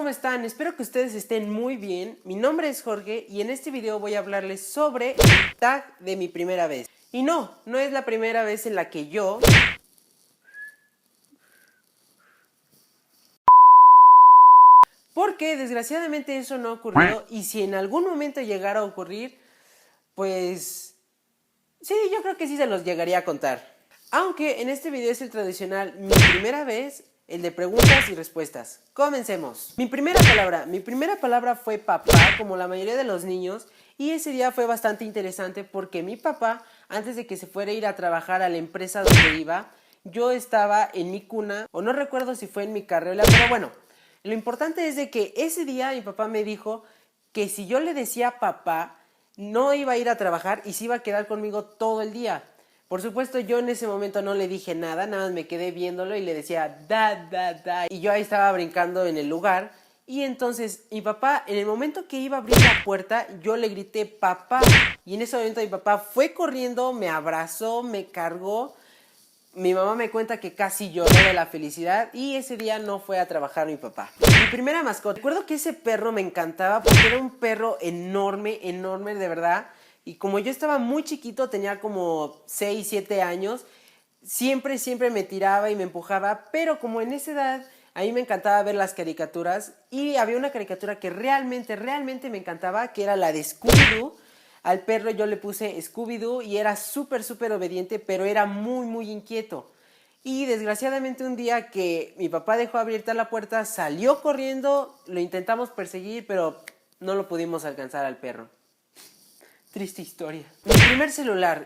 ¿cómo están? Espero que ustedes estén muy bien. Mi nombre es Jorge y en este video voy a hablarles sobre el tag de mi primera vez. Y no es la primera vez en la que yo... Porque desgraciadamente eso no ocurrió y si en algún momento llegara a ocurrir, pues... sí, yo creo que sí se los llegaría a contar. Aunque en este video es el tradicional mi primera vez, el de preguntas y respuestas. Comencemos. Mi primera palabra fue papá, como la mayoría de los niños, y ese día fue bastante interesante porque mi papá, antes de que se fuera a ir a trabajar a la empresa donde iba, yo estaba en mi cuna, o no recuerdo si fue en mi carriola, pero bueno, lo importante es de que ese día mi papá me dijo que si yo le decía papá, no iba a ir a trabajar y se iba a quedar conmigo todo el día. Por supuesto, yo en ese momento no le dije nada, nada más me quedé viéndolo y le decía da. Y yo ahí estaba brincando en el lugar. Y entonces mi papá, en el momento que iba a abrir la puerta, yo le grité papá. Y en ese momento mi papá fue corriendo, me abrazó, me cargó. Mi mamá me cuenta que casi lloró de la felicidad y ese día no fue a trabajar mi papá. Mi primera mascota. Recuerdo que ese perro me encantaba porque era un perro enorme de verdad. Y como yo estaba muy chiquito, tenía como 6, 7 años, siempre me tiraba y me empujaba, pero como en esa edad a mí me encantaba ver las caricaturas y había una caricatura que realmente me encantaba, que era la de Scooby-Doo. Al perro yo le puse Scooby-Doo y era súper obediente, pero era muy inquieto. Y desgraciadamente un día que mi papá dejó abierta la puerta, salió corriendo, lo intentamos perseguir, pero no lo pudimos alcanzar al perro. Triste historia.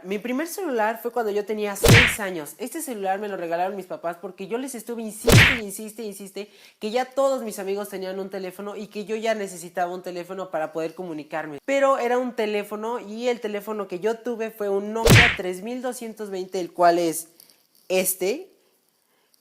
Mi primer celular fue cuando yo tenía 6 años. Este celular me lo regalaron mis papás porque yo les estuve insiste que ya todos mis amigos tenían un teléfono y que yo ya necesitaba un teléfono para poder comunicarme. Pero era un teléfono y el teléfono que yo tuve fue un Nokia 3220, el cual es este,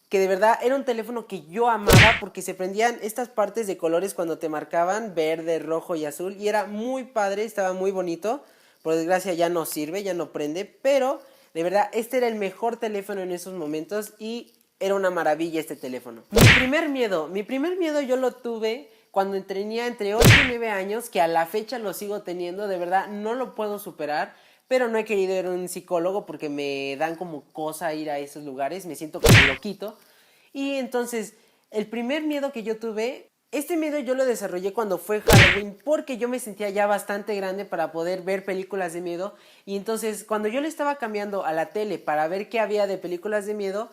que de verdad era un teléfono que yo amaba porque se prendían estas partes de colores cuando te marcaban, verde, rojo y azul, y era muy padre, estaba muy bonito. Por desgracia ya no sirve, ya no prende, pero de verdad este era el mejor teléfono en esos momentos y era una maravilla este teléfono. Mi primer miedo yo lo tuve cuando tenía entre 8 y 9 años, que a la fecha lo sigo teniendo, de verdad no lo puedo superar. Pero no he querido ir a un psicólogo porque me dan como cosa ir a esos lugares, me siento como loquito. Y entonces, el primer miedo que yo tuve, este miedo yo lo desarrollé cuando fue Halloween porque yo me sentía ya bastante grande para poder ver películas de miedo. Y entonces, cuando yo le estaba cambiando a la tele para ver qué había de películas de miedo,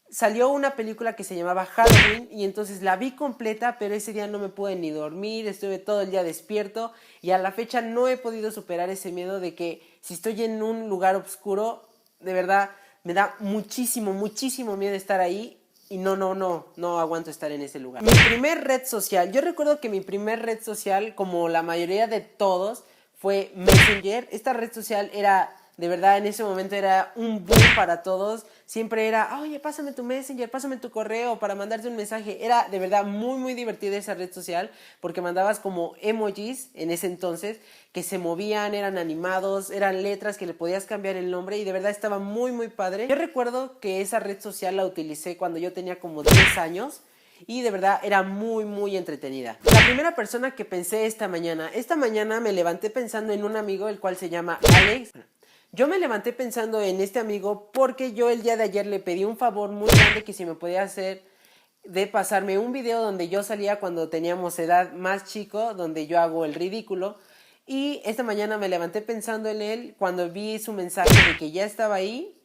salió una película que se llamaba Halloween y entonces la vi completa, pero ese día no me pude ni dormir, estuve todo el día despierto y a la fecha no he podido superar ese miedo de que si estoy en un lugar oscuro, de verdad me da muchísimo miedo estar ahí y no aguanto estar en ese lugar. Mi primer red social, yo recuerdo que mi primer red social, como la mayoría de todos, fue Messenger. Esta red social era... de verdad, en ese momento era un boom para todos. Siempre era, oye, pásame tu Messenger, pásame tu correo para mandarte un mensaje. Era de verdad muy divertida esa red social porque mandabas como emojis en ese entonces que se movían, eran animados, eran letras que le podías cambiar el nombre y de verdad estaba muy padre. Yo recuerdo que esa red social la utilicé cuando yo tenía como 10 años. Y de verdad era muy entretenida. La primera persona que pensé esta mañana me levanté pensando en un amigo el cual se llama Alex. Yo me levanté pensando en este amigo porque yo el día de ayer le pedí un favor muy grande que si me podía hacer de pasarme un video donde yo salía cuando teníamos edad más chico, donde yo hago el ridículo. Y esta mañana me levanté pensando en él cuando vi su mensaje de que ya estaba ahí.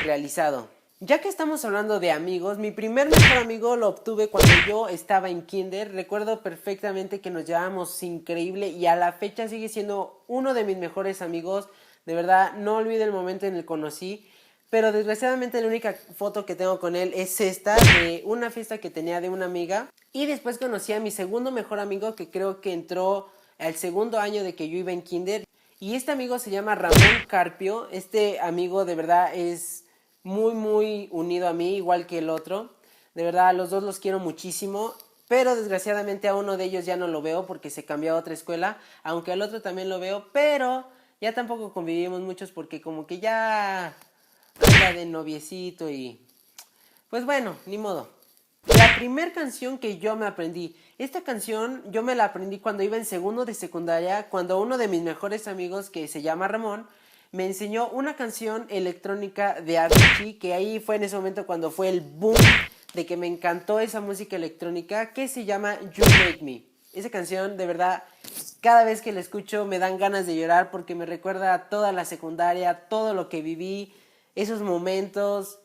Realizado. Ya que estamos hablando de amigos, mi primer mejor amigo lo obtuve cuando yo estaba en kinder. Recuerdo perfectamente que nos llevábamos increíble y a la fecha sigue siendo uno de mis mejores amigos. De verdad, no olvido el momento en el que conocí. Pero desgraciadamente la única foto que tengo con él es esta, de una fiesta que tenía de una amiga. Y después conocí a mi segundo mejor amigo que creo que entró al segundo año de que yo iba en kinder. Y este amigo se llama Ramón Carpio. Este amigo de verdad es... muy unido a mí, igual que el otro. De verdad, a los dos los quiero muchísimo, pero desgraciadamente a uno de ellos ya no lo veo porque se cambió a otra escuela, aunque al otro también lo veo, pero ya tampoco convivimos muchos porque como que ya anda de noviecito y... pues bueno, ni modo. La primera canción que yo me aprendí. Esta canción yo me la aprendí cuando iba en segundo de secundaria, cuando uno de mis mejores amigos, que se llama Ramón, me enseñó una canción electrónica de Avicii, que ahí fue en ese momento cuando fue el boom de que me encantó esa música electrónica, que se llama You Make Me. Esa canción, de verdad, cada vez que la escucho me dan ganas de llorar porque me recuerda a toda la secundaria, todo lo que viví, esos momentos.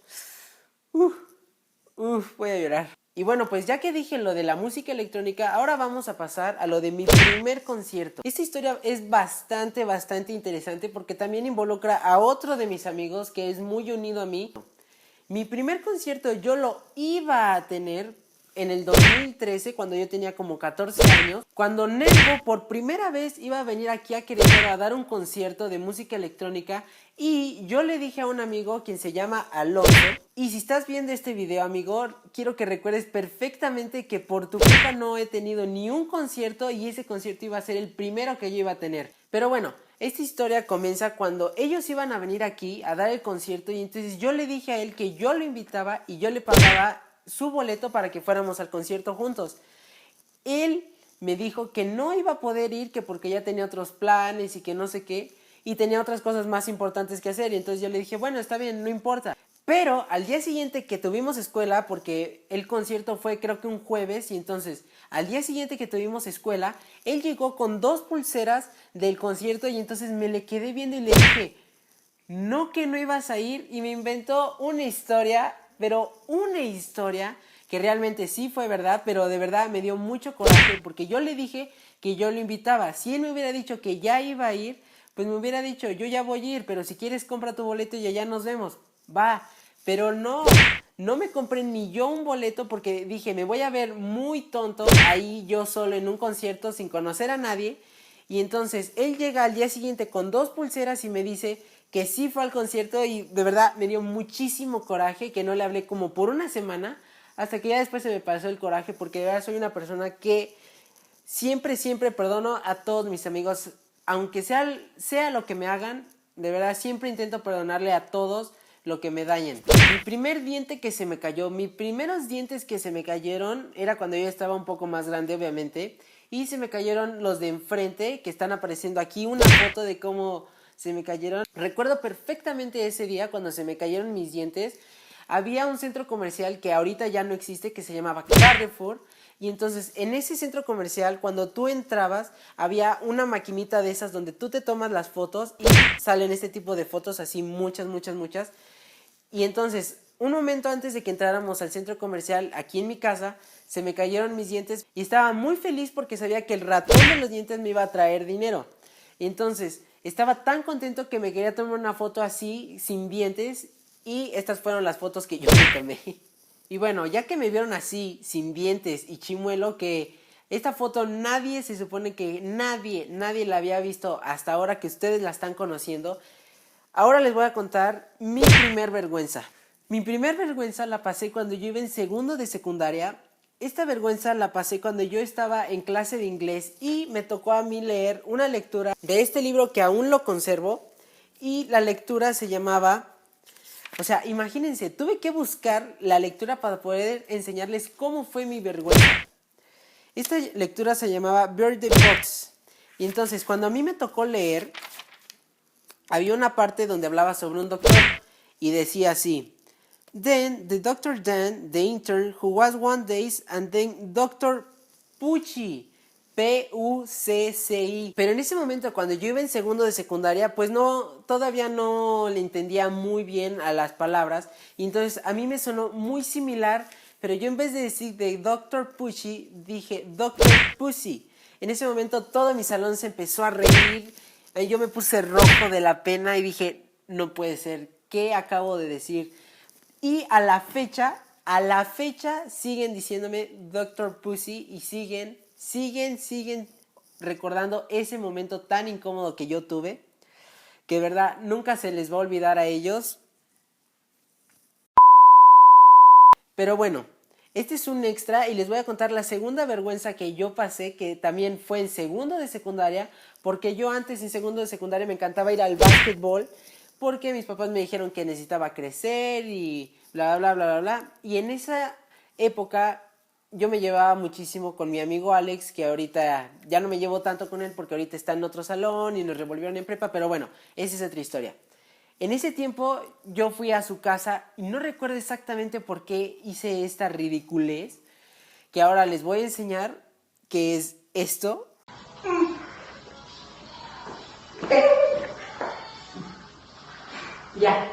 Voy a llorar. Y bueno, pues ya que dije lo de la música electrónica, ahora vamos a pasar a lo de mi primer concierto. Esta historia es bastante interesante porque también involucra a otro de mis amigos que es muy unido a mí. Mi primer concierto yo lo iba a tener en el 2013, cuando yo tenía como 14 años, cuando Nervo por primera vez iba a venir aquí a Querétaro a dar un concierto de música electrónica, y yo le dije a un amigo quien se llama Alonso, y si estás viendo este video, amigo, quiero que recuerdes perfectamente que por tu culpa no he tenido ni un concierto, y ese concierto iba a ser el primero que yo iba a tener. Pero bueno, esta historia comienza cuando ellos iban a venir aquí a dar el concierto, y entonces yo le dije a él que yo lo invitaba y yo le pagaba su boleto para que fuéramos al concierto juntos. Él me dijo que no iba a poder ir, que porque ya tenía otros planes y que no sé qué, y tenía otras cosas más importantes que hacer, y entonces yo le dije, bueno, está bien, no importa. Pero al día siguiente que tuvimos escuela, porque el concierto fue creo que un jueves, y entonces al día siguiente que tuvimos escuela, él llegó con 2 pulseras del concierto, y entonces me le quedé viendo y le dije, no, que no ibas a ir, y me inventó una historia, pero una historia que realmente sí fue verdad, pero de verdad me dio mucho coraje porque yo le dije que yo lo invitaba. Si él me hubiera dicho que ya iba a ir, pues me hubiera dicho, yo ya voy a ir, pero si quieres compra tu boleto y allá nos vemos. Va, pero no me compré ni yo un boleto porque dije, me voy a ver muy tonto ahí yo solo en un concierto sin conocer a nadie. Y entonces él llega al día siguiente con 2 pulseras y me dice que sí fue al concierto, y de verdad me dio muchísimo coraje que no le hablé como por una semana, hasta que ya después se me pasó el coraje, porque de verdad soy una persona que siempre perdono a todos mis amigos, aunque sea lo que me hagan, de verdad siempre intento perdonarle a todos lo que me dañen. Mi primer diente que se me cayó, mis primeros dientes que se me cayeron era cuando yo estaba un poco más grande, obviamente, y se me cayeron los de enfrente, que están apareciendo aquí, una foto de cómo se me cayeron. Recuerdo perfectamente ese día cuando se me cayeron mis dientes. Había un centro comercial que ahorita ya no existe, que se llamaba Carrefour, y entonces en ese centro comercial, cuando tú entrabas, había una maquinita de esas donde tú te tomas las fotos y salen este tipo de fotos así, muchas. Y entonces, un momento antes de que entráramos al centro comercial, aquí en mi casa, se me cayeron mis dientes y estaba muy feliz porque sabía que el ratón de los dientes me iba a traer dinero. Y entonces, estaba tan contento que me quería tomar una foto así, sin dientes, y estas fueron las fotos que yo me tomé. Y bueno, ya que me vieron así, sin dientes y chimuelo, que esta foto nadie, se supone que nadie la había visto hasta ahora que ustedes la están conociendo, ahora les voy a contar mi primer vergüenza. Mi primer vergüenza la pasé cuando yo iba en segundo de secundaria. Esta vergüenza la pasé cuando yo estaba en clase de inglés y me tocó a mí leer una lectura de este libro que aún lo conservo, y la lectura se llamaba... O sea, imagínense, tuve que buscar la lectura para poder enseñarles cómo fue mi vergüenza. Esta lectura se llamaba Birthday Box. Y entonces, cuando a mí me tocó leer, había una parte donde hablaba sobre un doctor y decía así: Then the Dr. Dan, the intern, who was one days, and then Dr. Pucci, Pucci. Pero en ese momento, cuando yo iba en segundo de secundaria, pues todavía no le entendía muy bien a las palabras, y entonces a mí me sonó muy similar, pero yo en vez de decir de Dr. Pucci, dije Dr. Pussy. En ese momento todo mi salón se empezó a reír, yo me puse rojo de la pena y dije, no puede ser, ¿qué acabo de decir? Y a la fecha siguen diciéndome Dr. Pussy, y siguen recordando ese momento tan incómodo que yo tuve, que de verdad nunca se les va a olvidar a ellos. Pero bueno, este es un extra y les voy a contar la segunda vergüenza que yo pasé, que también fue en segundo de secundaria, porque yo antes en segundo de secundaria me encantaba ir al básquetbol, porque mis papás me dijeron que necesitaba crecer y bla. Y en época yo me llevaba muchísimo con mi amigo Alex, que ahorita ya no me llevo tanto con él porque ahorita está en otro salón y nos revolvieron en prepa, pero bueno, esa es otra historia. En ese tiempo yo fui a su casa y no recuerdo exactamente por qué hice esta ridiculez que ahora les voy a enseñar, que es esto. Ya.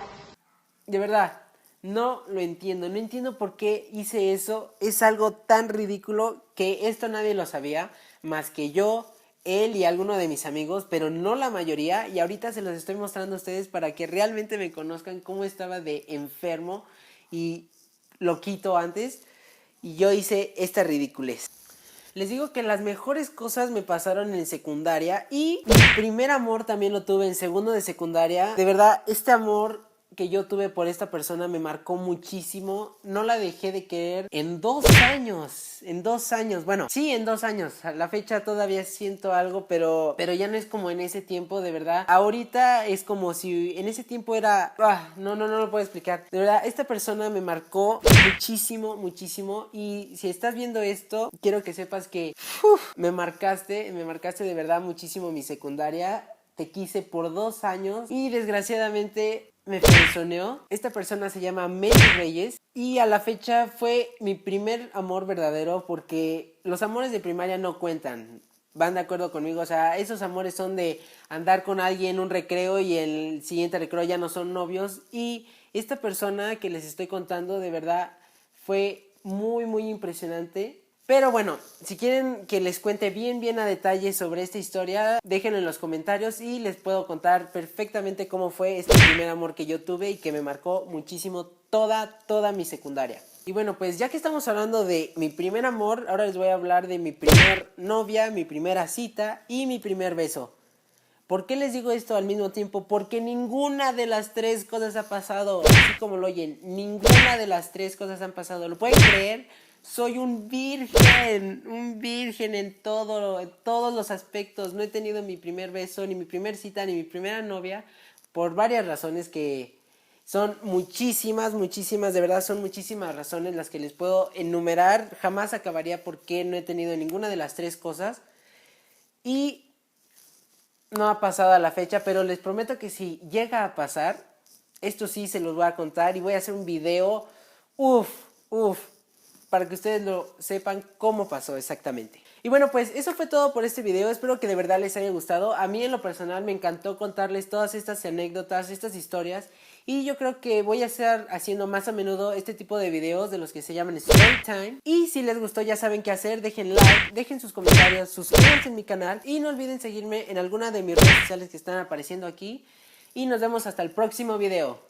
De verdad, no lo entiendo. No entiendo por qué hice eso. Es algo tan ridículo que esto nadie lo sabía, más que yo, él y alguno de mis amigos, pero no la mayoría. Y ahorita se los estoy mostrando a ustedes para que realmente me conozcan cómo estaba de enfermo y loquito antes. Y yo hice esta ridiculez. Les digo que las mejores cosas me pasaron en secundaria y mi primer amor también lo tuve en segundo de secundaria. De verdad, este amor que yo tuve por esta persona me marcó muchísimo. No la dejé de querer en 2 años. En 2 años. Bueno, sí, en 2 años. A la fecha todavía siento algo, pero ya no es como en ese tiempo, de verdad. Ahorita es como si en ese tiempo era... no lo puedo explicar. De verdad, esta persona me marcó muchísimo, muchísimo. Y si estás viendo esto, quiero que sepas que me marcaste de verdad muchísimo mi secundaria. Te quise por 2 años y desgraciadamente me frenzoneó. Esta persona se llama Meli Reyes y a la fecha fue mi primer amor verdadero, porque los amores de primaria no cuentan. ¿Van de acuerdo conmigo? O sea, esos amores son de andar con alguien en un recreo y el siguiente recreo ya no son novios. Y esta persona que les estoy contando de verdad fue muy, muy impresionante. Pero bueno, si quieren que les cuente bien a detalle sobre esta historia, déjenlo en los comentarios y les puedo contar perfectamente cómo fue este primer amor que yo tuve y que me marcó muchísimo toda mi secundaria. Y bueno, pues ya que estamos hablando de mi primer amor, ahora les voy a hablar de mi primer novia, mi primera cita y mi primer beso. ¿Por qué les digo esto al mismo tiempo? Porque ninguna de las 3 cosas ha pasado, así como lo oyen. Ninguna de las 3 cosas han pasado. ¿Lo pueden creer? Soy un virgen en todos los aspectos. No he tenido mi primer beso, ni mi primer cita, ni mi primera novia, por varias razones que son muchísimas, de verdad son muchísimas razones las que les puedo enumerar. Jamás acabaría por qué no he tenido ninguna de las 3 cosas. Y no ha pasado a la fecha, pero les prometo que si llega a pasar, esto sí se los voy a contar y voy a hacer un video, para que ustedes lo sepan cómo pasó exactamente. Y bueno, pues eso fue todo por este video. Espero que de verdad les haya gustado. A mí en lo personal me encantó contarles todas estas anécdotas, estas historias. Y yo creo que voy a estar haciendo más a menudo este tipo de videos de los que se llaman Story Time. Y si les gustó ya saben qué hacer. Dejen like, dejen sus comentarios, suscríbanse en mi canal. Y no olviden seguirme en alguna de mis redes sociales que están apareciendo aquí. Y nos vemos hasta el próximo video.